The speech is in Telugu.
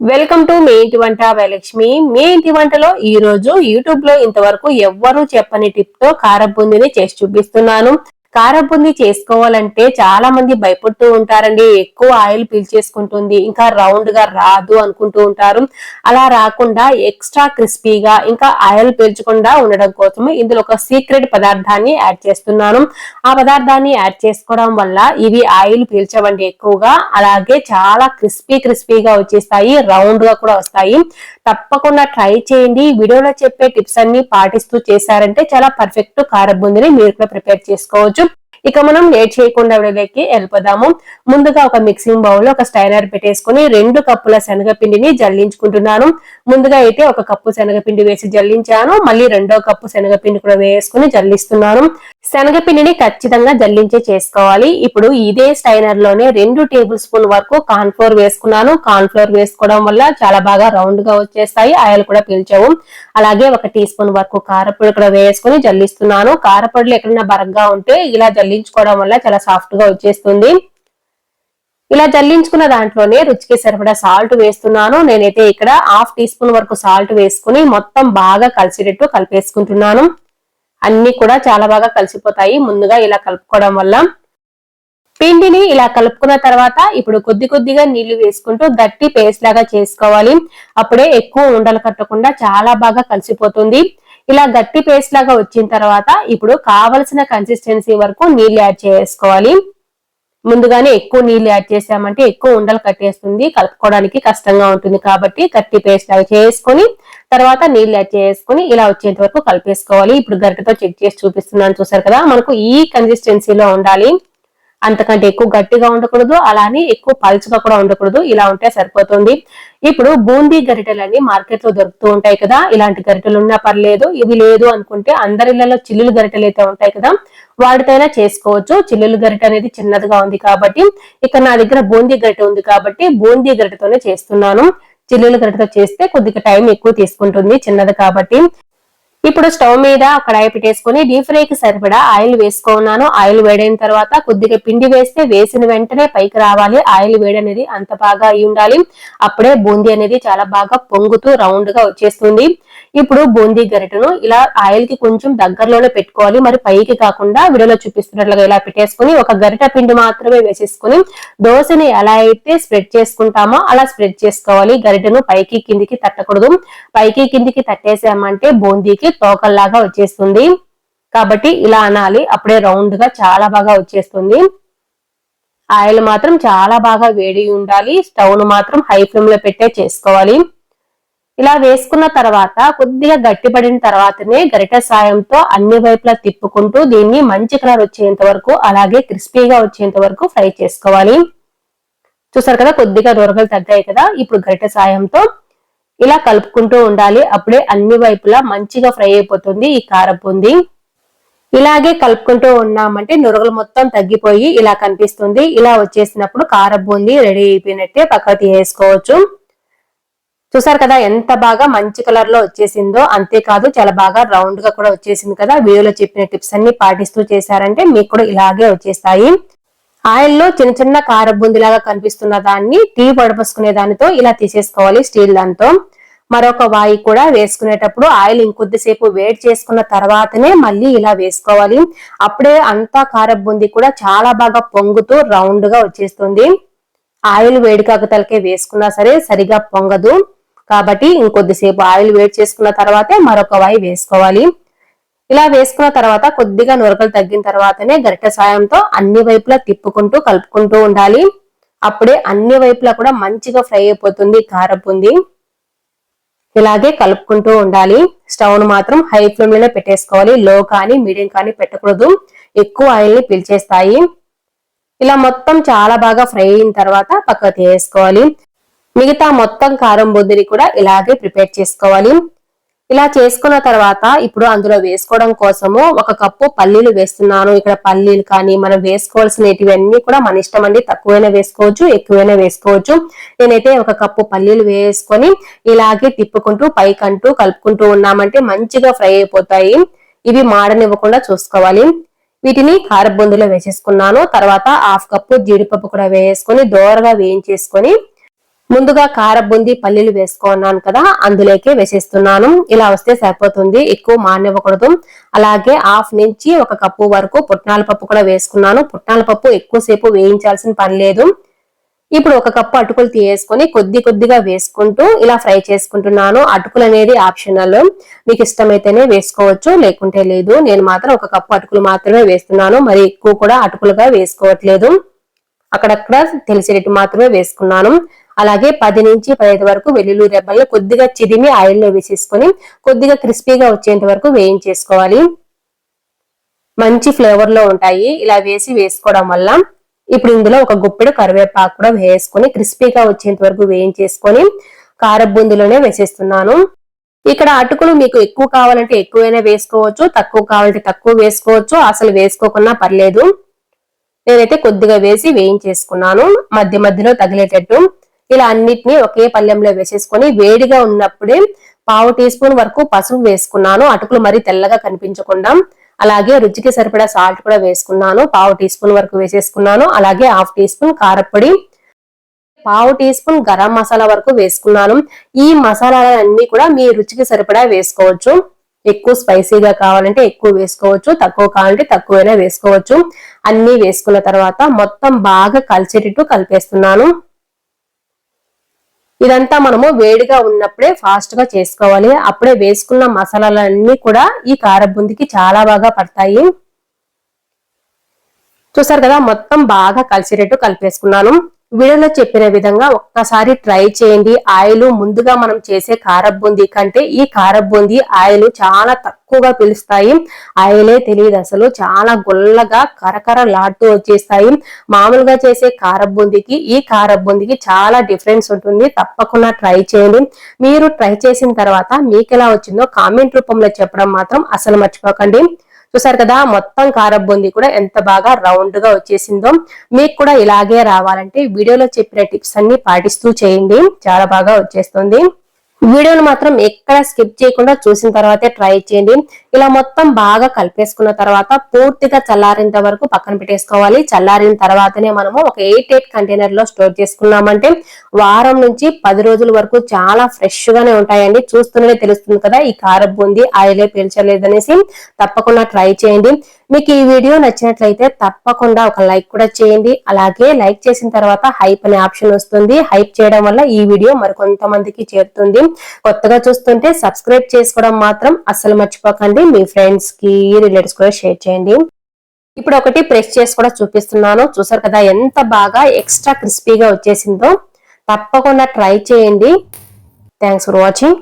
వెల్కమ్ టు మీ ఇంటి వంట బై లక్ష్మి. మీ ఇంటి వంటలో ఈ రోజు యూట్యూబ్ లో ఇంతవరకు ఎవ్వరూ చెప్పని టిప్ తో కారం బూందీని చేసి చూపిస్తున్నాను. కారం బూందీ చేసుకోవాలంటే చాలా మంది భయపడుతూ ఉంటారండి. ఎక్కువ ఆయిల్ పీల్చేసుకుంటుంది, ఇంకా రౌండ్ గా రాదు అనుకుంటూ ఉంటారు. అలా రాకుండా ఎక్స్ట్రా క్రిస్పీగా ఇంకా ఆయిల్ పీల్చకుండా ఉండడం కోసం ఇందులో ఒక సీక్రెట్ పదార్థాన్ని యాడ్ చేస్తున్నాను. ఆ పదార్థాన్ని యాడ్ చేసుకోవడం వల్ల ఇవి ఆయిల్ పీల్చవండి ఎక్కువగా, అలాగే చాలా క్రిస్పీగా వచ్చేస్తాయి, రౌండ్ గా కూడా వస్తాయి. తప్పకుండా ట్రై చేయండి. వీడియోలో చెప్పే టిప్స్ అన్ని పాటిస్తూ చేశారంటే చాలా పర్ఫెక్ట్ కారం బూందీని మీరు కూడా ప్రిపేర్ చేసుకోవచ్చు. ఇక మనం లేట్ చేయకుండా వీడియోలోకి వెళ్ళిపోదాము. ముందుగా ఒక మిక్సింగ్ బౌల్ లో ఒక స్టైనర్ పెట్టేసుకుని 2 కప్పుల శనగపిండిని జల్లించుకుంటున్నాను. ముందుగా అయితే 1 కప్పు శనగపిండి వేసి జల్లించాను, మళ్ళీ 2వ కప్పు శనగపిండి కూడా వేసుకుని జల్లిస్తున్నాను. శనగపిండిని ఖచ్చితంగా జల్లించే చేసుకోవాలి. ఇప్పుడు ఇదే స్టైనర్ లోనే 2 టేబుల్ స్పూన్ వరకు కార్న్ ఫ్లోర్ వేసుకున్నాను. కార్న్ ఫ్లోర్ వేసుకోవడం వల్ల చాలా బాగా రౌండ్ గా వచ్చేస్తాయి, ఆయిల్ కూడా పీల్చవు. అలాగే 1 టీ స్పూన్ వరకు కారపొడి కూడా వేసుకుని జల్లిస్తున్నాను. కారపొడిలు ఎక్కడైనా బరగ్గా ఉంటే ఇలా జల్లించుకోవడం వల్ల చాలా సాఫ్ట్ గా వచ్చేస్తుంది. ఇలా జల్లించుకున్న దాంట్లోనే రుచికి సరిపడా సాల్ట్ వేస్తున్నాను. నేనైతే ఇక్కడ 1/2 టీ స్పూన్ వరకు సాల్ట్ వేసుకుని మొత్తం బాగా కలిసేటట్టు కలిపేసుకుంటున్నాను. అన్ని కూడా చాలా బాగా కలిసిపోతాయి ముందుగా ఇలా కలుపుకోవడం వల్ల. పిండిని ఇలా కలుపుకున్న తర్వాత ఇప్పుడు కొద్దిగా నీళ్లు వేసుకుంటూ గట్టి పేస్ట్ లాగా చేసుకోవాలి. అప్పుడే ఎక్కువ ఉండలు కట్టకుండా చాలా బాగా కలిసిపోతుంది. ఇలా గట్టి పేస్ట్ లాగా వచ్చిన తర్వాత ఇప్పుడు కావలసిన కన్సిస్టెన్సీ వరకు నీళ్లు యాడ్ చేసుకోవాలి. ముందుగానే ఎక్కువ నీళ్లు యాడ్ చేసామంటే ఎక్కువ ఉండలు కట్టేస్తుంది, కలుపుకోవడానికి కష్టంగా ఉంటుంది. కాబట్టి గట్టి పేస్ట్ లాగా చేసుకొని తర్వాత నీళ్లు యాడ్ చేసుకుని ఇలా వచ్చేంత వరకు కలిపేసుకోవాలి. ఇప్పుడు గరిటెతో చెక్ చేసి చూపిస్తున్నాను, చూసారు కదా, మనకు ఈ కన్సిస్టెన్సీలో ఉండాలి. అంతకంటే ఎక్కువ గట్టిగా ఉండకూడదు, అలానే ఎక్కువ పలుచగా కూడా ఉండకూడదు. ఇలా ఉంటే సరిపోతుంది. ఇప్పుడు బూందీ గరిటెలన్నీ మార్కెట్ లో దొరుకుతూ ఉంటాయి కదా, ఇలాంటి గరిటెలు ఉన్నా పర్లేదు. ఇవి లేదు అనుకుంటే అందరిళ్లలో చిల్లులు గరిటెలు అయితే ఉంటాయి కదా, వాటితోనే చేసుకోవచ్చు. చిల్లులు గరిటె అనేది చిన్నదిగా ఉంది కాబట్టి, ఇక్కడ నా దగ్గర బూందీ గరిటె ఉంది కాబట్టి బూందీ గరిటెతోనే చేస్తున్నాను. చిల్లులు గరిటెతో చేస్తే కొద్దిగా టైం ఎక్కువ తీసుకుంటుంది, చిన్నది కాబట్టి. ఇప్పుడు స్టవ్ మీద కడాయి పెట్టేసుకుని డీప్ ఫ్రై కి సరిపడా ఆయిల్ వేసుకున్నాను. ఆయిల్ వేడైన తర్వాత కొద్దిగా పిండి వేస్తే వేసిన వెంటనే పైకి రావాలి. ఆయిల్ వేడి అనేది అంత బాగా అయి ఉండాలి. అప్పుడే బూందీ అనేది చాలా బాగా పొంగుతూ రౌండ్ గా వచ్చేస్తుంది. ఇప్పుడు బూందీ గరిటెను ఇలా ఆయిల్ కి కొంచెం దగ్గరలోనే పెట్టుకోవాలి, మరి పైకి కాకుండా వీడియోలో చూపిస్తున్నట్లుగా ఇలా పెట్టేసుకుని ఒక గరిట పిండి మాత్రమే వేసేసుకుని దోశని ఎలా అయితే స్ప్రెడ్ చేసుకుంటామో అలా స్ప్రెడ్ చేసుకోవాలి. గరిటెను పైకి కిందికి తట్టకూడదు. పైకి కిందికి తట్టేసామంటే బూందీకి తోకల్లాగా వచ్చేస్తుంది. కాబట్టి ఇలా అనాలి, అప్పుడే రౌండ్ గా చాలా బాగా వచ్చేస్తుంది. ఆయిల్ మాత్రం చాలా బాగా వేడి ఉండాలి. స్టవ్ ను మాత్రం హై ఫ్లేమ్ లో పెట్టే చేసుకోవాలి. ఇలా వేసుకున్న తర్వాత కొద్దిగా గట్టిపడిన తర్వాతనే గరిటె సాయంతో అన్ని వైపులా తిప్పుకుంటూ దీన్ని మంచి కలర్ వచ్చేంత వరకు, అలాగే క్రిస్పీగా వచ్చేంత వరకు ఫ్రై చేసుకోవాలి. చూసారు కదా, కొద్దిగా దూరగలు తగ్గాయి కదా. ఇప్పుడు గరిటె సాయంతో ఇలా కలుపుకుంటూ ఉండాలి. అప్పుడే అన్ని వైపులా మంచిగా ఫ్రై అయిపోతుంది ఈ కారం బూందీ. ఇలాగే కలుపుకుంటూ ఉన్నామంటే నురగలు మొత్తం తగ్గిపోయి ఇలా కనిపిస్తుంది. ఇలా వచ్చేసినప్పుడు కారం బూందీ రెడీ అయిపోయినట్టే, పక్కకు తీసేసుకోవచ్చు. చూసారు కదా ఎంత బాగా మంచి కలర్ లో వచ్చేసిందో. అంతేకాదు చాలా బాగా రౌండ్ గా కూడా వచ్చేసింది కదా. వీడియోలో చెప్పిన టిప్స్ అన్ని పాటిస్తూ చేశారంటే మీకు కూడా ఇలాగే వచ్చేస్తాయి. ఆయిల్ లో చిన్న చిన్న కారం బూందీలాగా కనిపిస్తున్న దాన్ని టీ వడపోసుకునే దానితో ఇలా తీసేసుకోవాలి, స్టీల్ దాంతో. మరొక వాయి కూడా వేసుకునేటప్పుడు ఆయిల్ ఇంకొద్దిసేపు వేడి చేసుకున్న తర్వాతనే మళ్ళీ ఇలా వేసుకోవాలి. అప్పుడే అంతా కారం బూందీ కూడా చాలా బాగా పొంగుతూ రౌండ్ గా వచ్చేస్తుంది. ఆయిల్ వేడి కాకతలకే వేసుకున్నా సరే సరిగా పొంగదు. కాబట్టి ఇంకొద్దిసేపు ఆయిల్ వేడి చేసుకున్న తర్వాతే మరొక వాయి వేసుకోవాలి. ఇలా వేసుకున్న తర్వాత కొద్దిగా నురగలు తగ్గిన తర్వాతనే గరిటె సాయంతో అన్ని వైపులా తిప్పుకుంటూ కలుపుకుంటూ ఉండాలి. అప్పుడే అన్ని వైపులా కూడా మంచిగా ఫ్రై అయిపోతుంది కారం బూందీ. ఇలాగే కలుపుకుంటూ ఉండాలి. స్టవ్ ను మాత్రం హై ఫ్లేమ్ లోనే పెట్టేసుకోవాలి, లో కానీ మీడియం కానీ పెట్టకూడదు, ఎక్కువ ఆయిల్ ని పీల్చేస్తాయి. ఇలా మొత్తం చాలా బాగా ఫ్రై అయిన తర్వాత పక్కకు తీసుకోవాలి. మిగతా మొత్తం కారం బూందీని కూడా ఇలాగే ప్రిపేర్ చేసుకోవాలి. ఇలా చేసుకున్న తర్వాత ఇప్పుడు అందులో వేసుకోవడం కోసము 1 కప్పు పల్లీలు వేస్తున్నాను. ఇక్కడ పల్లీలు కానీ మనం వేసుకోవాల్సినవన్నీ కూడా మన ఇష్టం అండి. తక్కువైనా వేసుకోవచ్చు, ఎక్కువైనా వేసుకోవచ్చు. నేనైతే 1 కప్పు పల్లీలు వేసుకొని ఇలాగే తిప్పుకుంటూ పైకంటూ కలుపుకుంటూ ఉన్నామంటే మంచిగా ఫ్రై అయిపోతాయి. ఇవి మాడనివ్వకుండా చూసుకోవాలి. వీటిని కారం బూందీలో వేసేసుకున్నాను. తర్వాత 1/2 కప్పు జీడిపప్పు కూడా వేసుకొని దోరగా వేయించేసుకొని ముందుగా కార బూందీ పల్లీలు వేసుకున్నాను కదా, అందులోకి వేసేస్తున్నాను. ఇలా వస్తే సరిపోతుంది, ఎక్కువ మానివ్వకూడదు. అలాగే హాఫ్ నుంచి 1 కప్పు వరకు పుట్నాల పప్పు కూడా వేసుకున్నాను. పుట్నాల పప్పు ఎక్కువసేపు వేయించాల్సిన పని లేదు. ఇప్పుడు 1 కప్పు అటుకులు తీసుకొని కొద్దిగా వేసుకుంటూ ఇలా ఫ్రై చేసుకుంటున్నాను. అటుకులు అనేది ఆప్షనల్, మీకు ఇష్టమైతేనే వేసుకోవచ్చు, లేకుంటే లేదు. నేను మాత్రం 1 కప్పు అటుకులు మాత్రమే వేస్తున్నాను, మరి ఎక్కువ కూడా అటుకులుగా వేసుకోవట్లేదు. అక్కడక్కడ తెలిసేటట్టు మాత్రమే వేసుకున్నాను. అలాగే 10 నుంచి 15 వరకు వెల్లుల్లి రెబ్బలు కొద్దిగా చిరిమి ఆయిల్లో వేసేసుకొని కొద్దిగా క్రిస్పీగా వచ్చేంత వరకు వేయించేసుకోవాలి. మంచి ఫ్లేవర్ లో ఉంటాయి ఇలా వేసుకోవడం వల్ల. ఇప్పుడు ఇందులో 1 గుప్పెడు కరివేపాకు కూడా వేసుకొని క్రిస్పీగా వచ్చేంత వరకు వేయించేసుకొని కారం బూందీలోనే వేసేస్తున్నాను. ఇక్కడ అటుకులు మీకు ఎక్కువ కావాలంటే ఎక్కువైనా వేసుకోవచ్చు, తక్కువ కావాలంటే తక్కువ వేసుకోవచ్చు, అసలు వేసుకోకున్నా పర్లేదు. నేనైతే కొద్దిగా వేసి వేయించేసుకున్నాను, మధ్య మధ్యలో తగిలేటట్టు. ఇలా అన్నిటినీ ఒకే పళ్ళెంలో వేసేసుకొని వేడిగా ఉన్నప్పుడే 1/2 టీ స్పూన్ వరకు పసుపు వేసుకున్నాను, అటుకులు మరి తెల్లగా కనిపించకుండా. అలాగే రుచికి సరిపడా సాల్ట్ కూడా వేసుకున్నాను, 1/2 టీ స్పూన్ వరకు వేసేసుకున్నాను. అలాగే 1/2 టీ స్పూన్ కారపొడి, 1/2 టీ స్పూన్ గరం మసాలా వరకు వేసుకున్నాను. ఈ మసాలాలన్నీ కూడా మీ రుచికి సరిపడా వేసుకోవచ్చు. ఎక్కువ స్పైసీగా కావాలంటే ఎక్కువ వేసుకోవచ్చు, తక్కువ కావాలంటే తక్కువైనా వేసుకోవచ్చు. అన్ని వేసుకున్న తర్వాత మొత్తం బాగా కలిసేటట్టు కలిపేస్తున్నాను. ఇదంతా మనము వేడిగా ఉన్నప్పుడే ఫాస్ట్ గా చేసుకోవాలి, అప్పుడే వేసుకున్న మసాలాలన్నీ కూడా ఈ కార బూందీకి చాలా బాగా పడతాయి. చూసారు కదా, మొత్తం బాగా కలిసేటట్టు కలిపేసుకున్నాను. వీడియోలో చెప్పిన విధంగా ఒక్కసారి ట్రై చేయండి. ఆయిల్ ముందుగా మనం చేసే కార బూందీ కంటే ఈ కార బూందీ ఆయిల్ చాలా తక్కువగా పీలుస్తాయి. ఆయిలే తెలియదు అసలు, చాలా గుల్లగా కరకరలాడుతూ వచ్చేస్తాయి. మామూలుగా చేసే కార బూందీకి ఈ కార బూందీకి చాలా డిఫరెన్స్ ఉంటుంది. తప్పకుండా ట్రై చేయండి. మీరు ట్రై చేసిన తర్వాత మీకు ఎలా వచ్చిందో కామెంట్ రూపంలో చెప్పడం మాత్రం అసలు మర్చిపోకండి. చూసారు కదా, మొత్తం కార బూందీ కూడా ఎంత బాగా రౌండ్ గా వచ్చేసిందో. మీకు కూడా ఇలాగే రావాలంటే వీడియోలో చెప్పిన టిప్స్ అన్ని పాటిస్తూ చేయండి, చాలా బాగా వచ్చేస్తుంది. వీడియోను మాత్రం ఎక్కడ స్కిప్ చేయకుండా చూసిన తర్వాతే ట్రై చేయండి. ఇలా మొత్తం బాగా కలిపేసుకున్న తర్వాత పూర్తిగా చల్లారేంత వరకు పక్కన పెట్టేసుకోవాలి. చల్లారిన తర్వాతనే మనము ఒక 8 కంటైనర్ లో స్టోర్ చేసుకున్నామంటే వారం నుంచి 10 రోజుల వరకు చాలా ఫ్రెష్ గానే ఉంటాయండి. చూస్తూనే తెలుస్తుంది కదా ఈ కార బూందీ ఆయిలే పీల్చలేదనేసి. తప్పకుండా ట్రై చేయండి. మీకు ఈ వీడియో నచ్చినట్లయితే తప్పకుండా ఒక లైక్ కూడా చేయండి. అలాగే లైక్ చేసిన తర్వాత హైప్ అనే ఆప్షన్ వస్తుంది, హైప్ చేయడం వల్ల ఈ వీడియో మరికొంతమందికి చేరుతుంది. కొత్తగా చూస్తుంటే సబ్స్క్రైబ్ చేసుకోవడం మాత్రం అస్సలు మర్చిపోకండి. మీ ఫ్రెండ్స్ కి రిలేటివ్స్ కూడా షేర్ చేయండి. ఇప్పుడు ఒకటి ప్రెస్ చేసి కూడా చూపిస్తున్నాను. చూసారు కదా ఎంత బాగా ఎక్స్ట్రా క్రిస్పీగా వచ్చేసిందో. తప్పకుండా ట్రై చేయండి. Thanks for watching.